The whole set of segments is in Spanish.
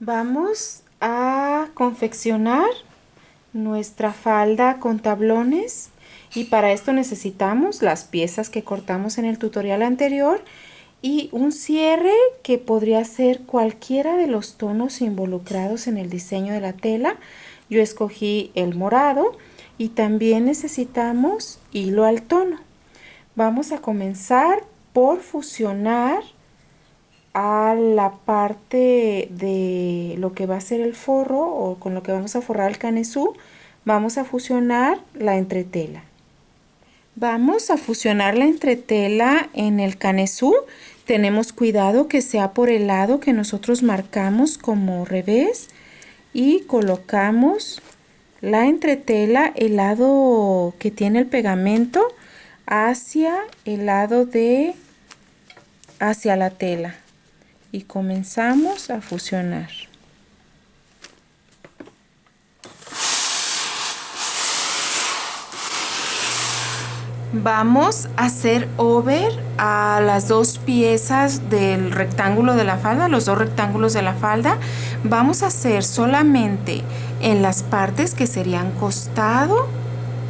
Vamos a confeccionar nuestra falda con tablones y para esto necesitamos las piezas que cortamos en el tutorial anterior y un cierre que podría ser cualquiera de los tonos involucrados en el diseño de la tela. Yo escogí el morado y también necesitamos hilo al tono. Vamos a comenzar por fusionar a la parte de lo que va a ser el forro o con lo que vamos a forrar el canesú. Vamos a fusionar la entretela. Vamos a fusionar la entretela en el canesú. Tenemos cuidado que sea por el lado que nosotros marcamos como revés y colocamos la entretela, el lado que tiene el pegamento, hacia el lado hacia la tela. Y comenzamos a fusionar. Vamos a hacer over a las dos piezas del rectángulo de la falda, los dos rectángulos de la falda. Vamos a hacer solamente en las partes que serían costado,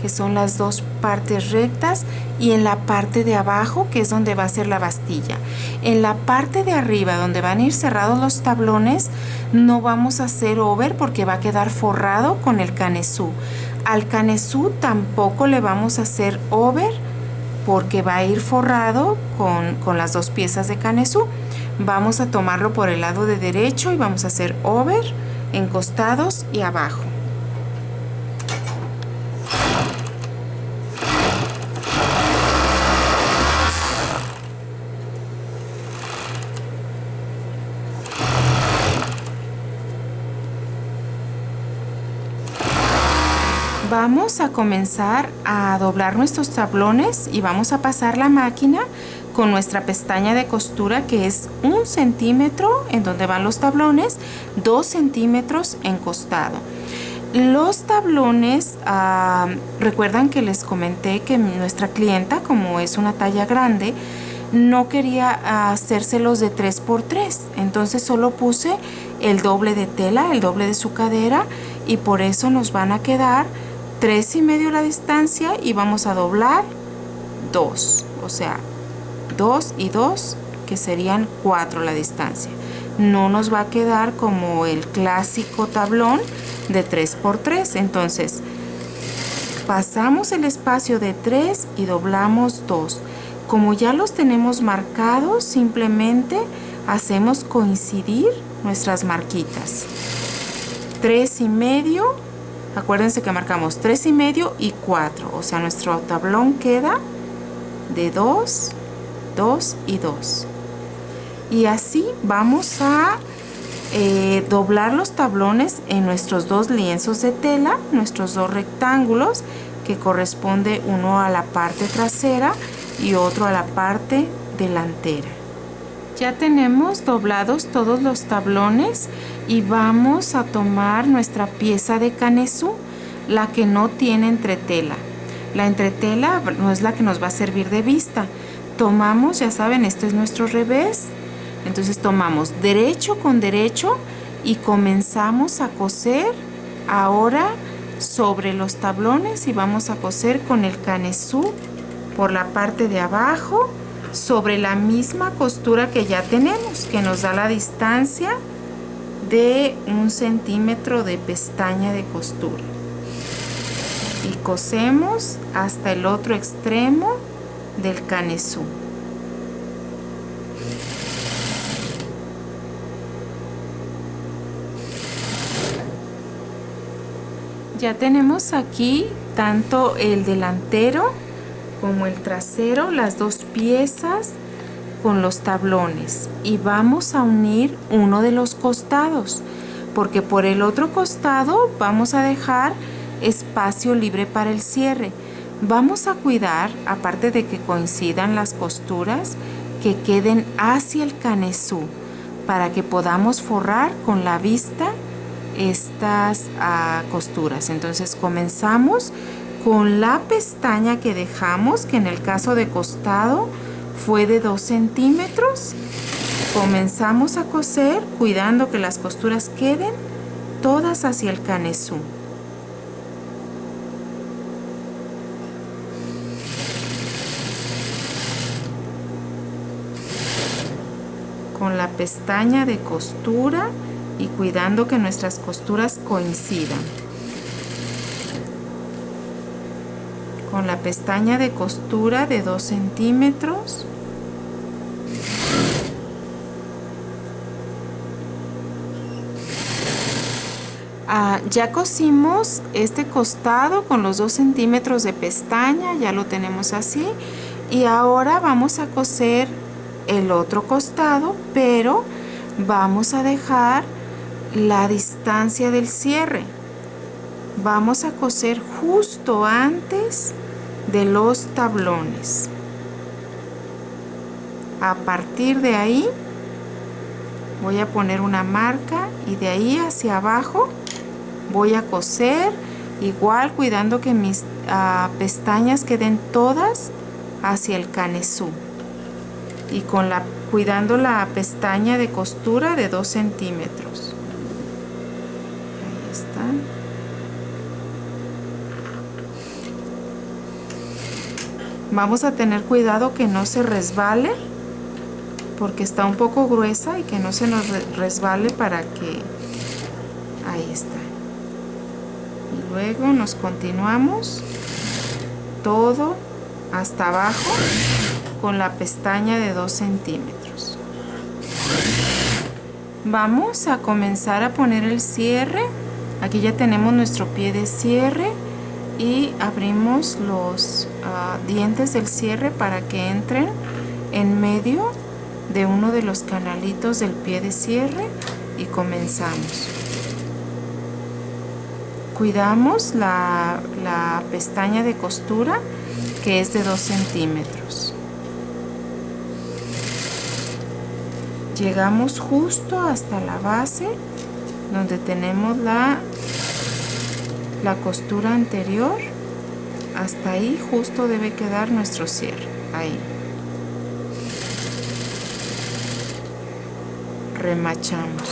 que son las dos partes rectas, y en la parte de abajo, que es donde va a ser la bastilla. En la parte de arriba, donde van a ir cerrados los tablones, no vamos a hacer over porque va a quedar forrado con el canesú. Al canesú tampoco le vamos a hacer over porque va a ir forrado con las dos piezas de canesú. Vamos a tomarlo por el lado de derecho y vamos a hacer over en costados y abajo. Vamos a comenzar a doblar nuestros tablones y vamos a pasar la máquina con nuestra pestaña de costura, que es 1 centímetro en donde van los tablones, 2 centímetros en costado. Los tablones, recuerdan que les comenté que nuestra clienta, como es una talla grande, no quería hacérselos de 3×3, entonces solo puse el doble de tela, el doble de su cadera, y por eso nos van a quedar 3,5 la distancia y vamos a doblar 2, o sea 2 y 2, que serían 4 la distancia. No nos va a quedar como el clásico tablón de 3×3, entonces pasamos el espacio de 3 y doblamos 2. Como ya los tenemos marcados, simplemente hacemos coincidir nuestras marquitas. 3,5, acuérdense que marcamos 3,5 y 4, o sea nuestro tablón queda de 2, 2 y 2. Y así vamos a doblar los tablones en nuestros dos lienzos de tela, nuestros dos rectángulos, que corresponde uno a la parte trasera y otro a la parte delantera. Ya tenemos doblados todos los tablones y vamos a tomar nuestra pieza de canesú, la que no tiene entretela. La entretela no es la que nos va a servir de vista. Tomamos, ya saben, este es nuestro revés. Entonces tomamos derecho con derecho y comenzamos a coser ahora sobre los tablones, y vamos a coser con el canesú por la parte de abajo sobre la misma costura que ya tenemos, que nos da la distancia de 1 centímetro de pestaña de costura, y cosemos hasta el otro extremo del canesú. Ya tenemos aquí tanto el delantero como el trasero, las dos piezas con los tablones, y vamos a unir uno de los costados porque por el otro costado vamos a dejar espacio libre para el cierre. Vamos a cuidar, aparte de que coincidan las costuras, que queden hacia el canesú para que podamos forrar con la vista estas costuras. Entonces comenzamos con la pestaña que dejamos, que en el caso de costado fue de 2 centímetros, Comenzamos a coser cuidando que las costuras queden todas hacia el canesú. Con la pestaña de costura y cuidando que nuestras costuras coincidan. Con la pestaña de costura de 2 centímetros. Ya cosimos este costado con los 2 centímetros de pestaña, ya lo tenemos así. Y ahora vamos a coser el otro costado, pero vamos a dejar la distancia del cierre. Vamos a coser justo antes de los tablones. A partir de ahí voy a poner una marca y de ahí hacia abajo voy a coser igual cuidando que mis pestañas queden todas hacia el canesú y cuidando la pestaña de costura de 2 centímetros. Ahí está. Vamos a tener cuidado que no se resbale porque está un poco gruesa y que no se nos resbale para que... Ahí está. Y luego nos continuamos todo hasta abajo con la pestaña de 2 centímetros. Vamos a comenzar a poner el cierre. Aquí ya tenemos nuestro pie de cierre y abrimos los dientes del cierre para que entren en medio de uno de los canalitos del pie de cierre y comenzamos. Cuidamos la pestaña de costura que es de 2 centímetros. Llegamos justo hasta la base donde tenemos la costura anterior. Hasta ahí justo debe quedar nuestro cierre. Ahí. Remachamos.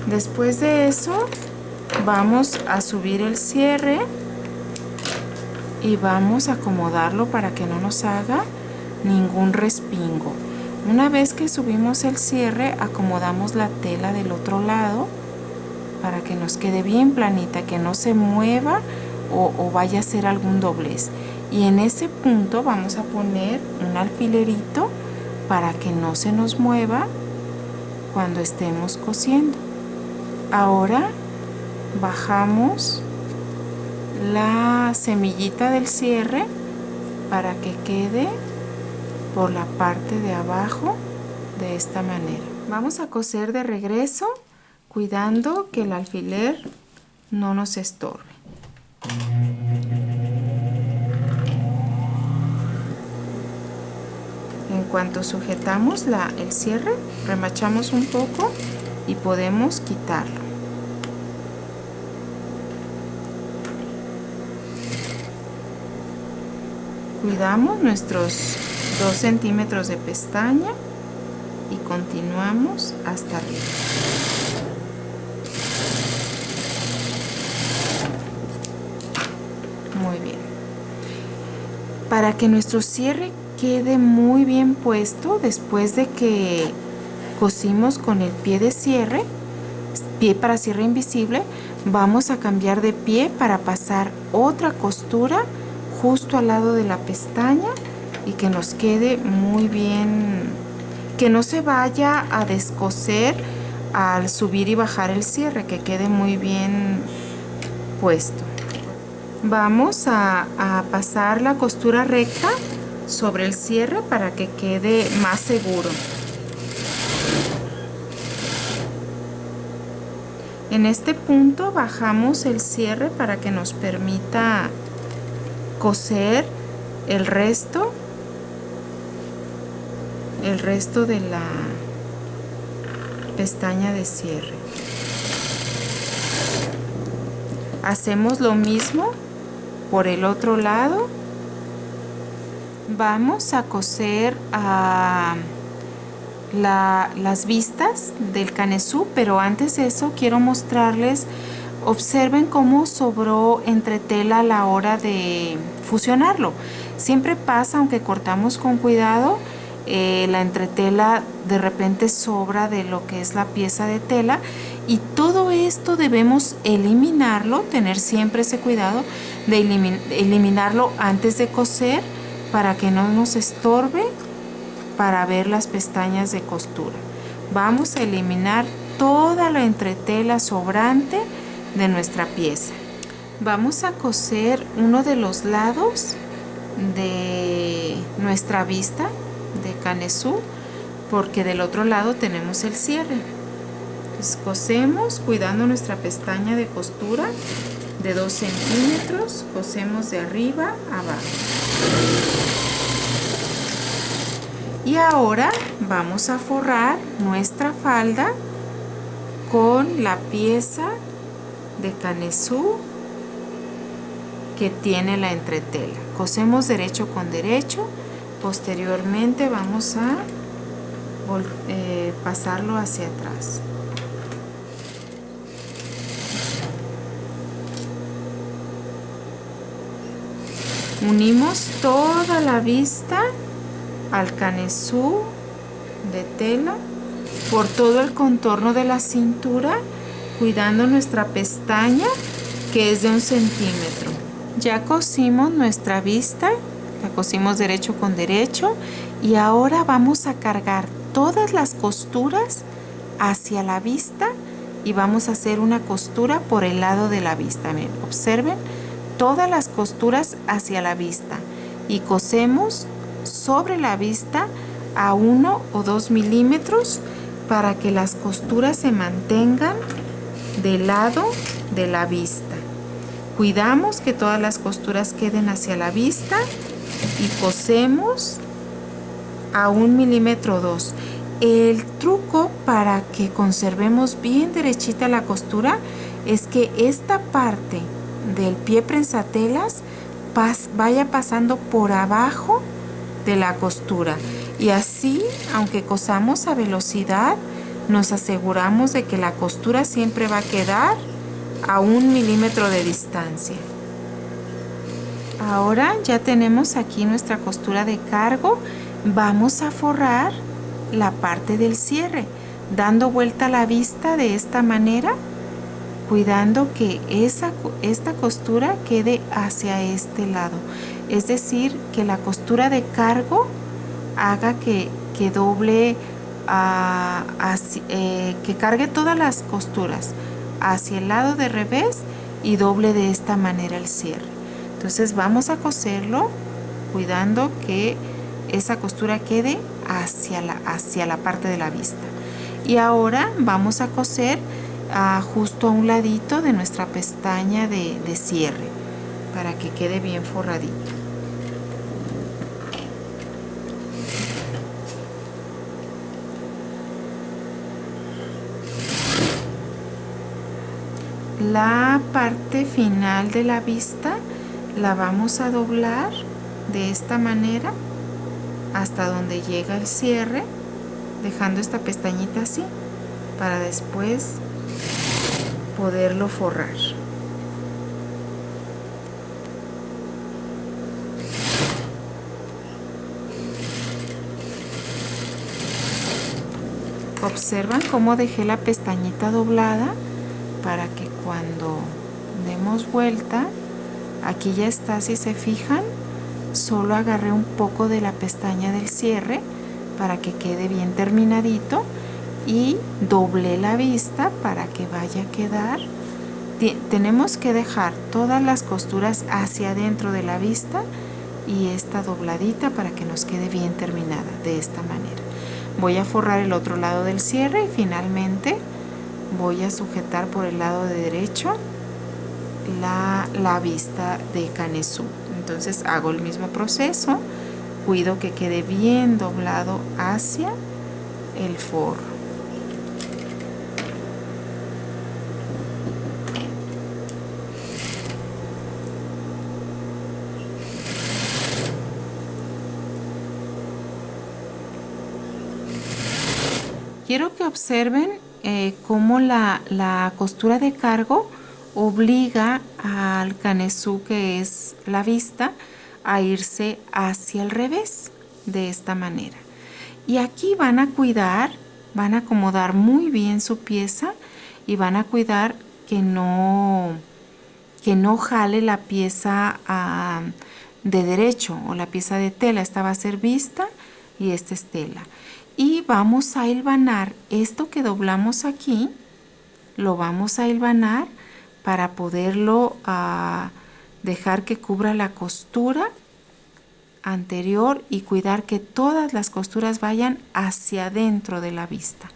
Después de eso vamos a subir el cierre y vamos a acomodarlo para que no nos haga ningún respingo. Una vez que subimos el cierre, acomodamos la tela del otro lado para que nos quede bien planita, que no se mueva o vaya a ser algún doblez. Y en ese punto vamos a poner un alfilerito para que no se nos mueva cuando estemos cosiendo. Ahora bajamos la semillita del cierre para que quede por la parte de abajo de esta manera. Vamos a coser de regreso cuidando que el alfiler no nos estorbe. En cuanto sujetamos el cierre, remachamos un poco y podemos quitarlo. Cuidamos nuestros 2 centímetros de pestaña y continuamos hasta arriba. Muy bien. Para que nuestro cierre quede muy bien puesto después de que cosimos con el pie de cierre, pie para cierre invisible, vamos a cambiar de pie para pasar otra costura justo al lado de la pestaña y que nos quede muy bien, que no se vaya a descoser al subir y bajar el cierre, que quede muy bien puesto. Vamos a pasar la costura recta sobre el cierre para que quede más seguro. En este punto bajamos el cierre para que nos permita coser el resto de la pestaña de cierre. Hacemos lo mismo por el otro lado. Vamos a coser las vistas del canesú, pero antes de eso quiero mostrarles, observen cómo sobró entretela a la hora de fusionarlo. Siempre pasa, aunque cortamos con cuidado, la entretela de repente sobra de lo que es la pieza de tela, y todo esto debemos eliminarlo, tener siempre ese cuidado de eliminarlo antes de coser para que no nos estorbe para ver las pestañas de costura. Vamos a eliminar toda la entretela sobrante de nuestra pieza. Vamos a coser uno de los lados de nuestra vista de canesú, porque del otro lado tenemos el cierre. Entonces cosemos cuidando nuestra pestaña de costura de 2 centímetros, cosemos de arriba a abajo. Y ahora vamos a forrar nuestra falda con la pieza de canesú que tiene la entretela. Cosemos derecho con derecho, posteriormente vamos a pasarlo hacia atrás. Unimos toda la vista al canesú de tela por todo el contorno de la cintura, cuidando nuestra pestaña, que es de 1 centímetro. Ya cosimos nuestra vista, la cosimos derecho con derecho, y ahora vamos a cargar todas las costuras hacia la vista y vamos a hacer una costura por el lado de la vista. Miren, observen todas las costuras hacia la vista y cosemos sobre la vista a 1 o 2 milímetros para que las costuras se mantengan del lado de la vista. Cuidamos que todas las costuras queden hacia la vista y cosemos a 1 milímetro o 2. El truco para que conservemos bien derechita la costura es que esta parte del pie prensatelas vaya pasando por abajo de la costura, y así, aunque cosamos a velocidad, nos aseguramos de que la costura siempre va a quedar a 1 milímetro de distancia. Ahora ya tenemos aquí nuestra costura de cargo. Vamos a forrar la parte del cierre, dando vuelta a la vista de esta manera, cuidando que esta costura quede hacia este lado. Es decir, que la costura de cargo haga que doble, que cargue todas las costuras hacia el lado de revés y doble de esta manera el cierre. Entonces vamos a coserlo cuidando que esa costura quede hacia la parte de la vista. Y ahora vamos a coser justo a un ladito de nuestra pestaña de cierre para que quede bien forradito. La parte final de la vista la vamos a doblar de esta manera hasta donde llega el cierre, dejando esta pestañita así para después poderlo forrar. Observan cómo dejé la pestañita doblada para que cuando demos vuelta, aquí ya está, si se fijan, solo agarré un poco de la pestaña del cierre para que quede bien terminadito y doblé la vista para que vaya a quedar. Tenemos que dejar todas las costuras hacia adentro de la vista y esta dobladita para que nos quede bien terminada de esta manera. Voy a forrar el otro lado del cierre y finalmente voy a sujetar por el lado de derecho la vista de canesú. Entonces hago el mismo proceso, cuido que quede bien doblado hacia el forro. Quiero que observen cómo la costura de cargo obliga al canesú, que es la vista, a irse hacia el revés, de esta manera. Y aquí van a cuidar, van a acomodar muy bien su pieza y van a cuidar que no jale la pieza de derecho o la pieza de tela. Esta va a ser vista y esta es tela. Y vamos a hilvanar esto que doblamos aquí, lo vamos a hilvanar para poderlo dejar que cubra la costura anterior y cuidar que todas las costuras vayan hacia adentro de la vista.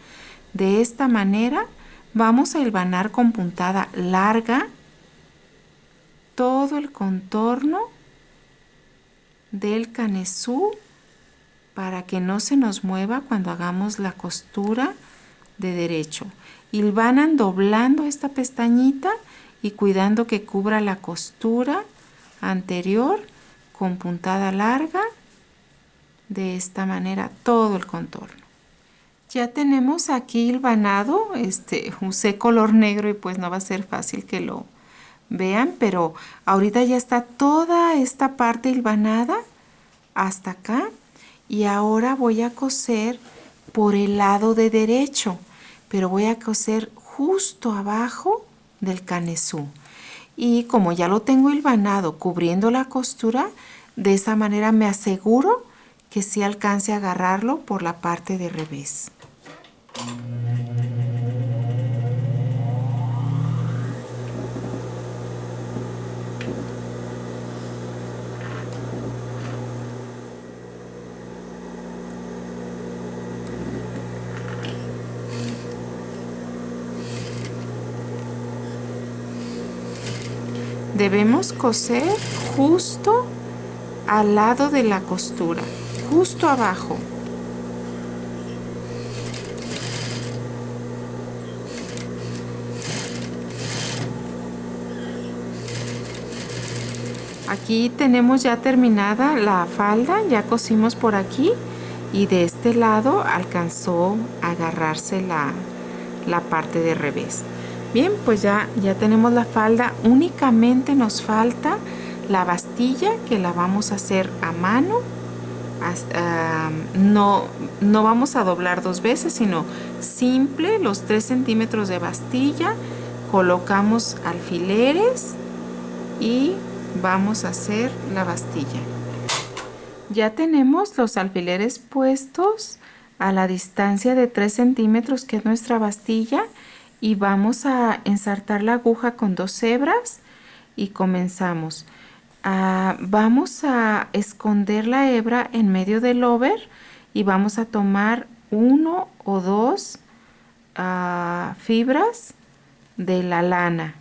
De esta manera vamos a hilvanar con puntada larga todo el contorno del canesú para que no se nos mueva cuando hagamos la costura de derecho. Hilvanan doblando esta pestañita y cuidando que cubra la costura anterior con puntada larga, de esta manera todo el contorno. Ya tenemos aquí hilvanado, usé color negro y pues no va a ser fácil que lo vean, pero ahorita ya está toda esta parte hilvanada hasta acá. Y ahora voy a coser por el lado de derecho, pero voy a coser justo abajo del canesú. Y como ya lo tengo hilvanado cubriendo la costura, de esa manera me aseguro que sí alcance a agarrarlo por la parte de revés. Debemos coser justo al lado de la costura, justo abajo. Aquí tenemos ya terminada la falda, ya cosimos por aquí y de este lado alcanzó a agarrarse la parte de revés. Bien, pues ya tenemos la falda, únicamente nos falta la bastilla, que la vamos a hacer a mano. No vamos a doblar dos veces, sino simple, los 3 centímetros de bastilla, colocamos alfileres y vamos a hacer la bastilla. Ya tenemos los alfileres puestos a la distancia de 3 centímetros, que es nuestra bastilla. Y vamos a ensartar la aguja con 2 hebras y comenzamos. Vamos a esconder la hebra en medio del over y vamos a tomar 1 o 2 fibras de la lana.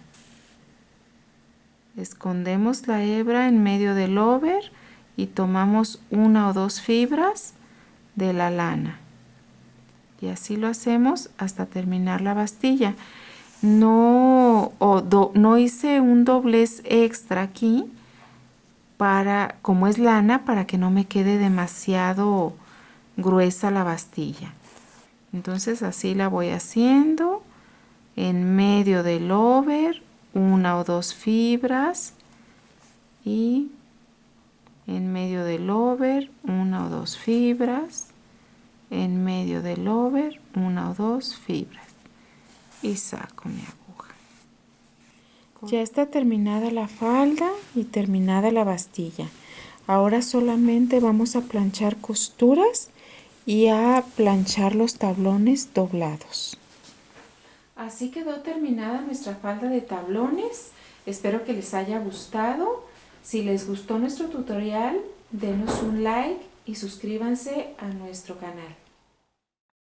Escondemos la hebra en medio del over y tomamos 1 o 2 fibras de la lana. Y así lo hacemos hasta terminar la bastilla. No hice un doblez extra aquí, como es lana, para que no me quede demasiado gruesa la bastilla. Entonces así la voy haciendo. En medio del over, 1 o 2 fibras. Y en medio del over, 1 o 2 fibras. En medio del over, 1 o 2 fibras y saco mi aguja. Ya está terminada la falda y terminada la bastilla. Ahora solamente vamos a planchar costuras y a planchar los tablones doblados. Así quedó terminada nuestra falda de tablones. Espero que les haya gustado. Si les gustó nuestro tutorial, denos un like y suscríbanse a nuestro canal.